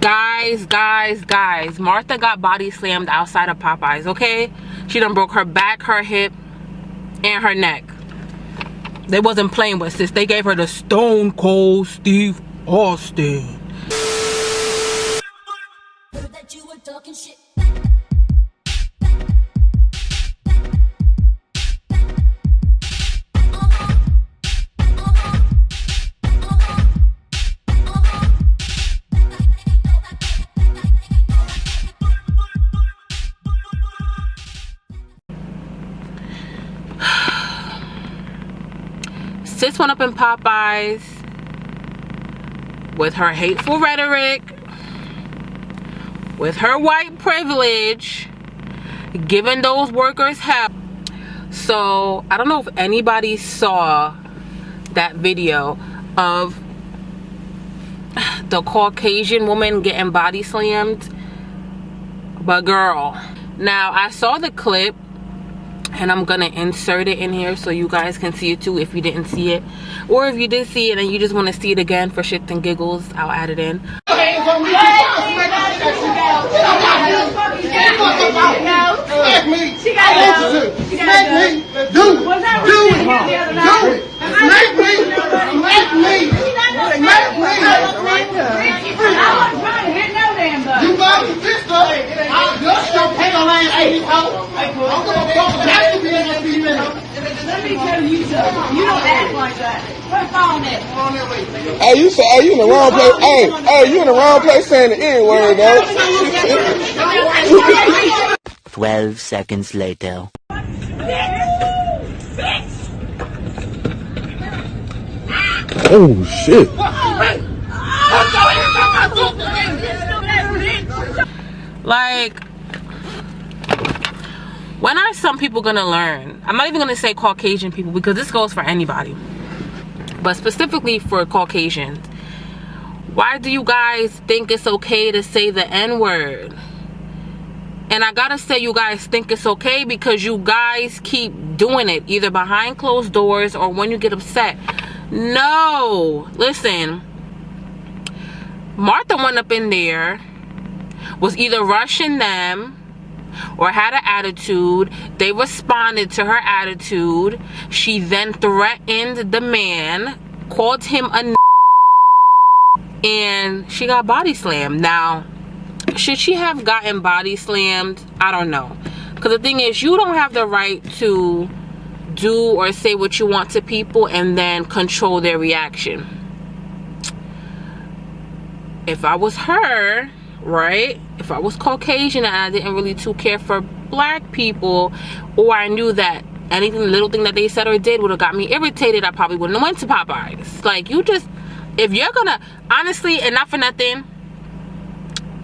Guys, Martha got body slammed outside of Popeyes, okay? She done broke her back, her hip, and her neck. They wasn't playing with sis. They gave her the Stone Cold Steve Austin. That you were talking shit. Sis went up in Popeyes with her hateful rhetoric, with her white privilege, giving those workers help. So I don't know if anybody saw that video of the Caucasian woman getting body slammed, but girl, now I saw the clip and I'm gonna insert it in here so you guys can see it too if you didn't see it, or if you did see it and you just want to see it again for shits and giggles, I'll add it in. Let me tell you something. You don't act like that. Put a phone there. Hey, you in the wrong place. Hey, you in the wrong place saying the N-word, though. 12 seconds later. Oh, shit. Like, when are some people gonna learn? I'm not even gonna say Caucasian people because this goes for anybody, but specifically for Caucasians. Why do you guys think it's okay to say the N-word? And I gotta say, you guys think it's okay because you guys keep doing it either behind closed doors or when you get upset. No, listen, Martha went up in there, was either rushing them or had an attitude. They responded to her attitude. She then threatened the man, called him a and she got body slammed. Now, should she have gotten body slammed? I don't know, because the thing is, you don't have the right to do or say what you want to people and then control their reaction. If I was her, right, if I was Caucasian and I didn't really too care for black people, or I knew that anything, little thing that they said or did would have got me irritated, I probably wouldn't have went to Popeyes. Like, you just, if you're gonna, honestly, and not for nothing,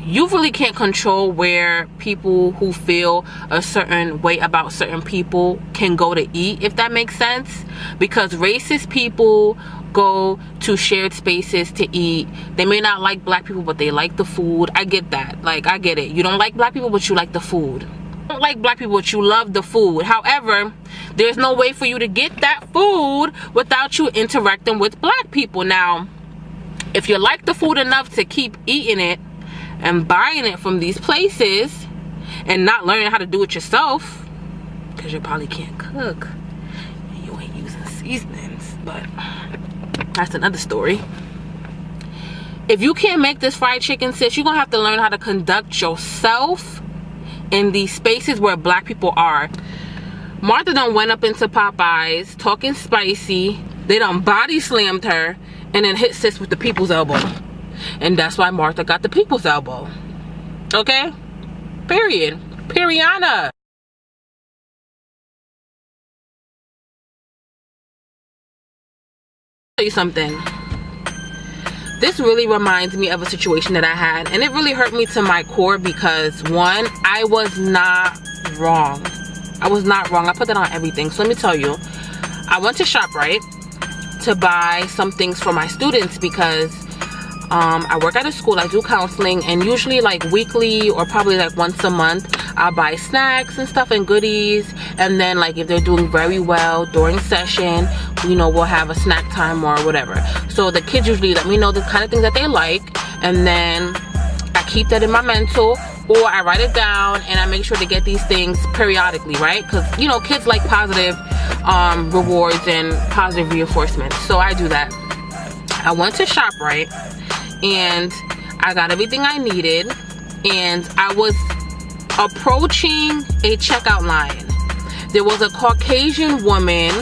you really can't control where people who feel a certain way about certain people can go to eat, if that makes sense. Because racist people go to shared spaces to eat. They may not like black people, but they like the food. I get that. Like, I get it. You don't like black people, but you like the food. You don't like black people, but you love the food. However, there's no way for you to get that food without you interacting with black people. Now, if you like the food enough to keep eating it and buying it from these places and not learning how to do it yourself, because you probably can't cook and you ain't using seasonings, but that's another story. If you can't make this fried chicken, sis, you're gonna have to learn how to conduct yourself in these spaces where black people are. Martha done went up into Popeyes talking spicy. They done body slammed her and then hit sis with the people's elbow. And that's why Martha got the people's elbow. Okay? Period. Periana. Tell you something. This really reminds me of a situation that I had, and it really hurt me to my core because, one, I was not wrong. I was not wrong. I put that on everything. So let me tell you, I went to ShopRite to buy some things for my students because I work at a school, I do counseling, and usually like weekly or probably like once a month I'll buy snacks and stuff and goodies, and then like if they're doing very well during session, you know, we'll have a snack time or whatever. So the kids usually let me know the kind of things that they like, and then I keep that in my mental, or I write it down and I make sure to get these things periodically, right? Because, you know, kids like positive rewards and positive reinforcement. So I do that. I went to ShopRite and I got everything I needed, and I was approaching a checkout line. There was a Caucasian woman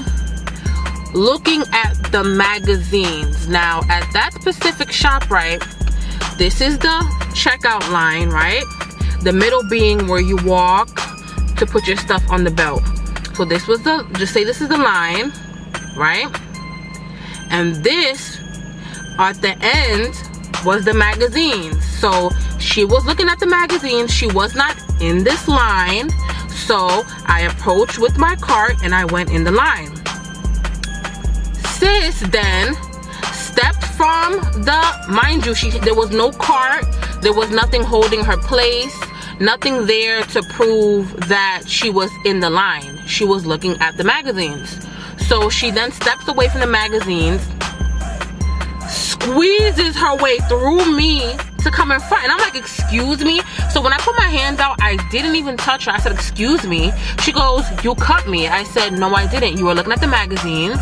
looking at the magazines. Now, at that specific ShopRite, this is the checkout line, right? The middle being where you walk to put your stuff on the belt. So this was the, just say this is the line, right? And this at the end was the magazines. So she was looking at the magazines. She was not in this line. So I approached with my cart and I went in the line. Sis then stepped from the, mind you, there was no cart, there was nothing holding her place, nothing there to prove that she was in the line. She was looking at the magazines. So she then steps away from the magazines, squeezes her way through me to come in front, and I'm like, excuse me? So when I put my hands out, I didn't even touch her. I said, excuse me. She goes, you cut me. I said, no, I didn't. You were looking at the magazines.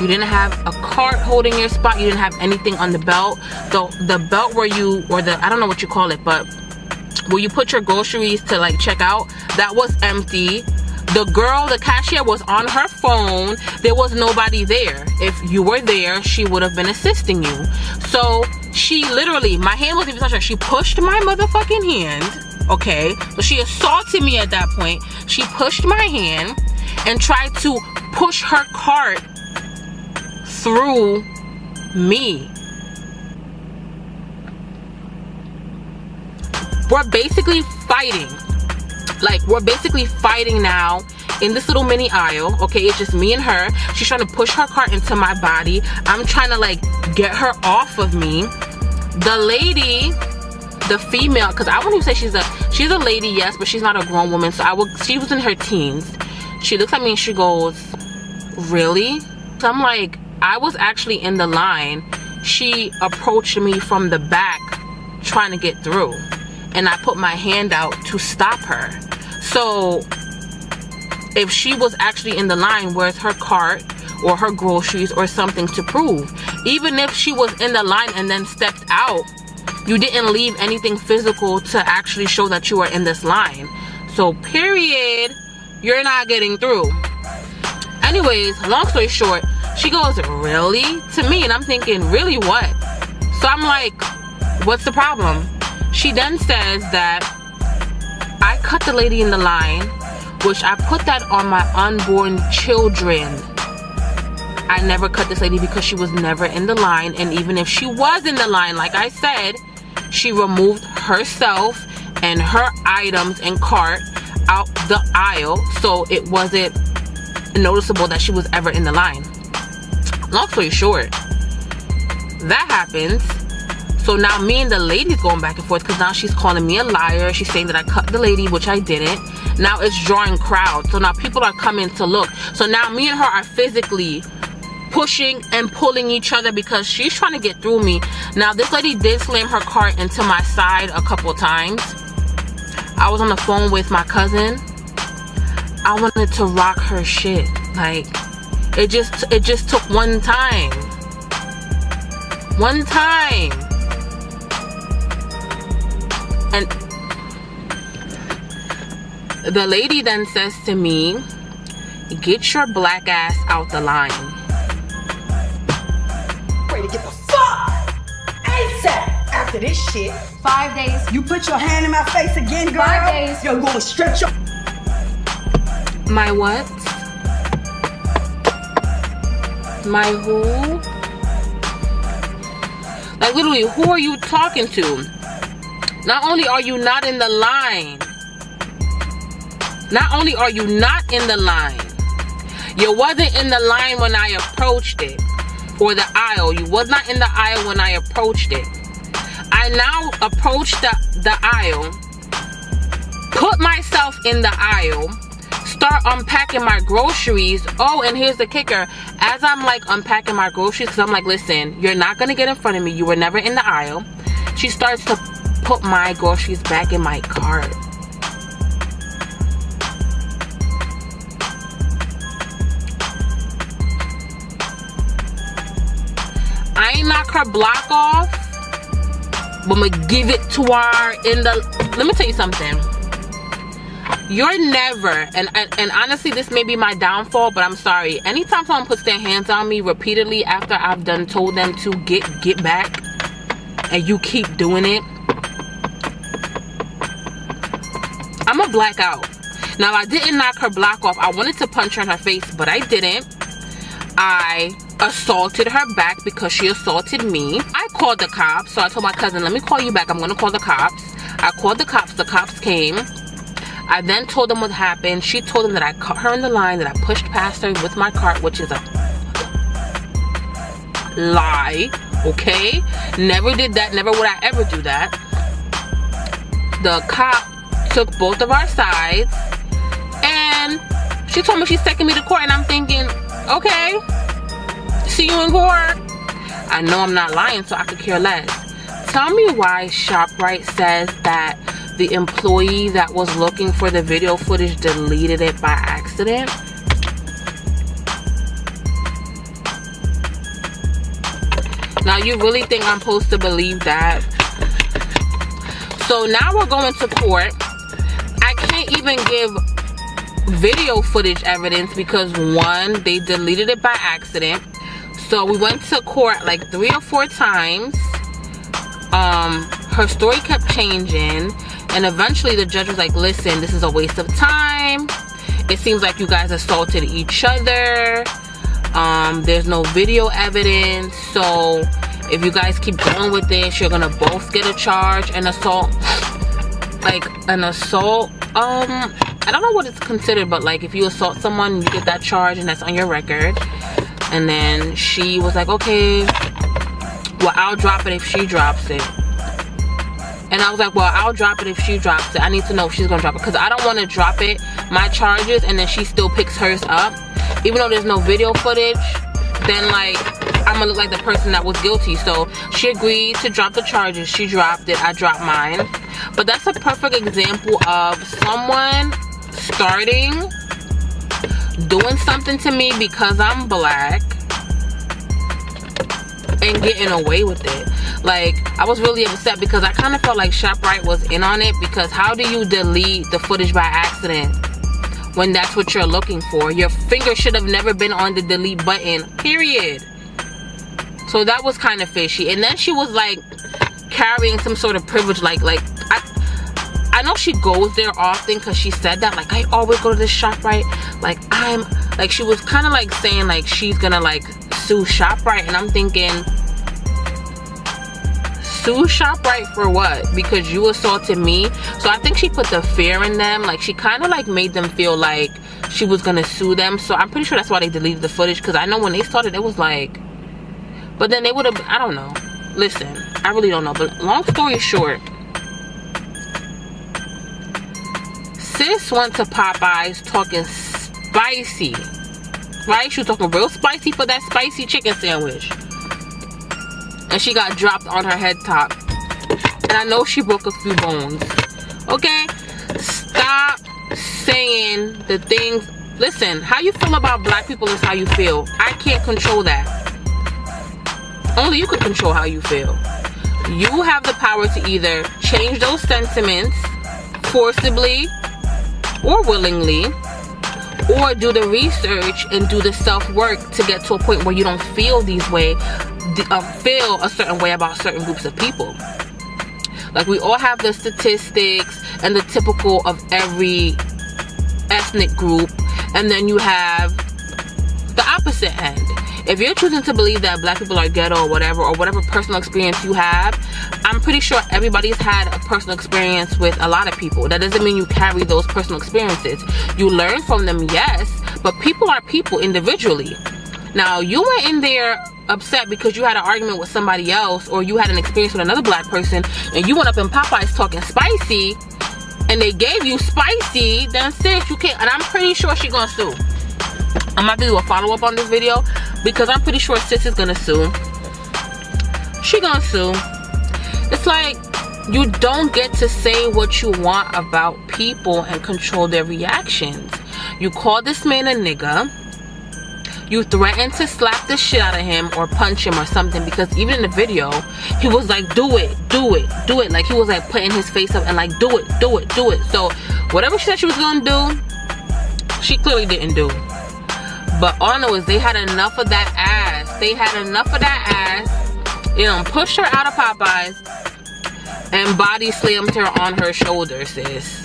You didn't have a cart holding your spot. You didn't have anything on the belt. The belt where you, or the, I don't know what you call it, but where you put your groceries to like check out, that was empty. The girl, the cashier, was on her phone. There was nobody there. If you were there, she would have been assisting you. So she literally, my hand wasn't even touching her. She pushed my motherfucking hand, okay? So she assaulted me at that point. She pushed my hand and tried to push her cart through me. We're basically fighting. Like, we're basically fighting now in this little mini aisle, okay? It's just me and her. She's trying to push her cart into my body. I'm trying to like get her off of me. The lady, the female, because I wouldn't even say she's a lady, yes, but she's not a grown woman. So she was in her teens. She looks at me and she goes, really? So I'm like, I was actually in the line. She approached me from the back trying to get through, and I put my hand out to stop her. So if she was actually in the line, where's her cart or her groceries or something to prove? Even if she was in the line and then stepped out, you didn't leave anything physical to actually show that you were in this line. So period, you're not getting through. Anyways, long story short, she goes, really? To me, and I'm thinking, really what? So I'm like, what's the problem? She then says that I cut the lady in the line, which I put that on my unborn children. I never cut this lady because she was never in the line. And even if she was in the line, like I said, she removed herself and her items and cart out the aisle, so it wasn't noticeable that she was ever in the line. Long story short, that happens. So now me and the lady's going back and forth because now she's calling me a liar. She's saying that I cut the lady, which I didn't. Now it's drawing crowds. So now people are coming to look. So now me and her are physically pushing and pulling each other because she's trying to get through me. Now this lady did slam her cart into my side a couple times. I was on the phone with my cousin. I wanted to rock her shit. Like, it just took one time. One time. And the lady then says to me, get your black ass out the line. Ready to get the fuck ASAP after this shit. 5 days. You put your hand in my face again, girl. 5 days. You're going to stretch your... My what? My who? Like, literally, who are you talking to? Not only are you not in the line, you wasn't in the line when I approached it, or the aisle. You was not in the aisle when I approached it. I now approached the aisle, put myself in the aisle, start unpacking my groceries. Oh, and here's the kicker. As I'm like unpacking my groceries, because I'm like, listen, you're not going to get in front of me. You were never in the aisle. She starts to put my groceries back in my cart. I ain't knock her block off, but I'ma give it to her in the... Let me tell you something. You're never, and honestly, this may be my downfall, but I'm sorry. Anytime someone puts their hands on me repeatedly after I've told them to get back, and you keep doing it, I'ma black out. Now, I didn't knock her block off. I wanted to punch her in her face, but I didn't. I assaulted her back because she assaulted me. I called the cops, so I told my cousin, let me call you back. I'm gonna call the cops. I called the cops. The cops came. I then told them what happened. She told them that I cut her in the line, that I pushed past her with my cart, which is a lie, okay? Never did that. Never would I ever do that. The cop took both of our sides, and she told me she's taking me to court, and I'm thinking, okay, see you in court. I know I'm not lying, so I could care less. Tell me why ShopRite says that the employee that was looking for the video footage deleted it by accident. Now, you really think I'm supposed to believe that? So now we're going to court. I can't even give video footage evidence because, one, they deleted it by accident. So we went to court like 3 or 4 times. Her story kept changing, and eventually the judge was like, listen, this is a waste of time. It seems like you guys assaulted each other. There's no video evidence, so if you guys keep going with this, you're gonna both get a charge. An assault, like an assault, I don't know what it's considered, but like if you assault someone, you get that charge and that's on your record. And then she was like, okay, well, I'll drop it if she drops it. And I was like, well, I'll drop it if she drops it. I need to know if she's gonna drop it, because I don't want to drop it, my charges, and then she still picks hers up. Even though there's no video footage, then like I'm gonna look like the person that was guilty. So she agreed to drop the charges. She dropped it. I dropped mine. But that's a perfect example of someone starting doing something to me because I'm black and getting away with it. Like, I was really upset because I kind of felt like ShopRite was in on it, because how do you delete the footage by accident when that's what you're looking for? Your finger should have never been on the delete button, period. So that was kind of fishy. And then she was like carrying some sort of privilege, like I know she goes there often, because she said that, like, I always go to this ShopRite, like I'm like, she was kind of like saying like she's gonna like sue ShopRite, and I'm thinking, sue ShopRite for what? Because you assaulted me? So I think she put the fear in them. Like, she kind of like made them feel like she was gonna sue them. So I'm pretty sure that's why they deleted the footage, because I know when they started it was like, but then they would have, I don't know. Listen, I really don't know. But long story short, sis went to Popeyes talking spicy, right? She was talking real spicy for that spicy chicken sandwich, and she got dropped on her head top, and I know she broke a few bones. Okay, stop saying the things. Listen, how you feel about black people is how you feel. I can't control that. Only you can control how you feel. You have the power to either change those sentiments forcibly or willingly, or do the research and do the self-work to get to a point where you don't feel these way, feel a certain way about certain groups of people. Like, we all have the statistics and the typical of every ethnic group, and then you have the opposite end. If you're choosing to believe that black people are ghetto or whatever personal experience you have, I'm pretty sure everybody's had a personal experience with a lot of people. That doesn't mean you carry those personal experiences. You learn from them, yes, but people are people individually. Now, you went in there upset because you had an argument with somebody else, or you had an experience with another black person, and you went up in Popeyes talking spicy, and they gave you spicy, then sis, you can't. And I'm pretty sure she's gonna sue. I'm about to do a follow-up on this video, because I'm pretty sure sis is gonna sue. She gonna sue. It's like, You don't get to say what you want about people and control their reactions. You call this man a nigga. You threaten to slap the shit out of him or punch him or something, because even in the video, he was like, do it, do it, do it. Like, he was like putting his face up and like, do it, do it, do it. So whatever she said she was gonna do, she clearly didn't do. But all I know is they had enough of that ass. They had enough of that ass. You know, pushed her out of Popeyes and body slammed her on her shoulder, sis.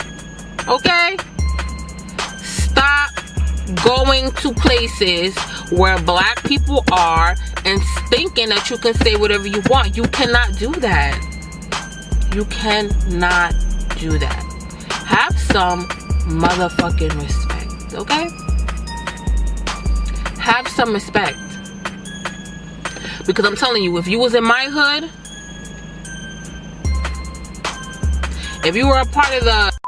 Okay? Stop going to places where black people are and thinking that you can say whatever you want. You cannot do that. You cannot do that. Have some motherfucking respect, okay? Have some respect. Because I'm telling you, if you was in my hood, if you were a part of the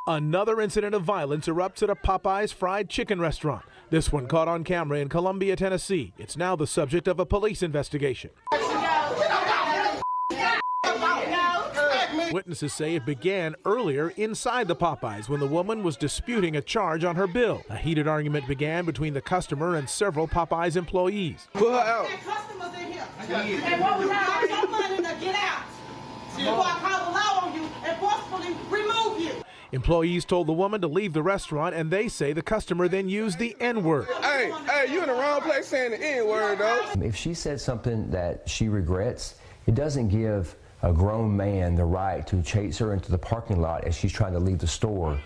Another incident of violence erupts at a Popeyes fried chicken restaurant. This one caught on camera in Columbia, Tennessee. It's now the subject of a police investigation. Witnesses say it began earlier inside the Popeyes when the woman was disputing a charge on her bill. A heated argument began between the customer and several Popeyes employees. Put her out. Customers in here. And what was I? Your money to get out. Before I call the law on you and forcefully remove you. Employees told the woman to leave the restaurant, and they say the customer then used the N-word. Hey, you in the wrong place saying the N-word, though. If she said something that she regrets, it doesn't give a grown man the right to chase her into the parking lot as she's trying to leave the store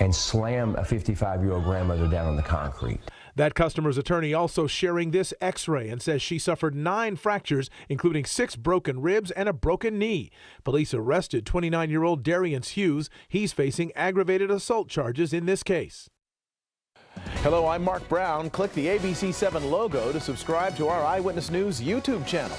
and slam a 55-year-old grandmother down on the concrete. That customer's attorney also sharing this x-ray and says she suffered 9 fractures, including 6 broken ribs and a broken knee. Police arrested 29-year-old Darius Hughes. He's facing aggravated assault charges in this case. Hello, I'm Mark Brown. Click the ABC7 logo to subscribe to our Eyewitness News YouTube channel.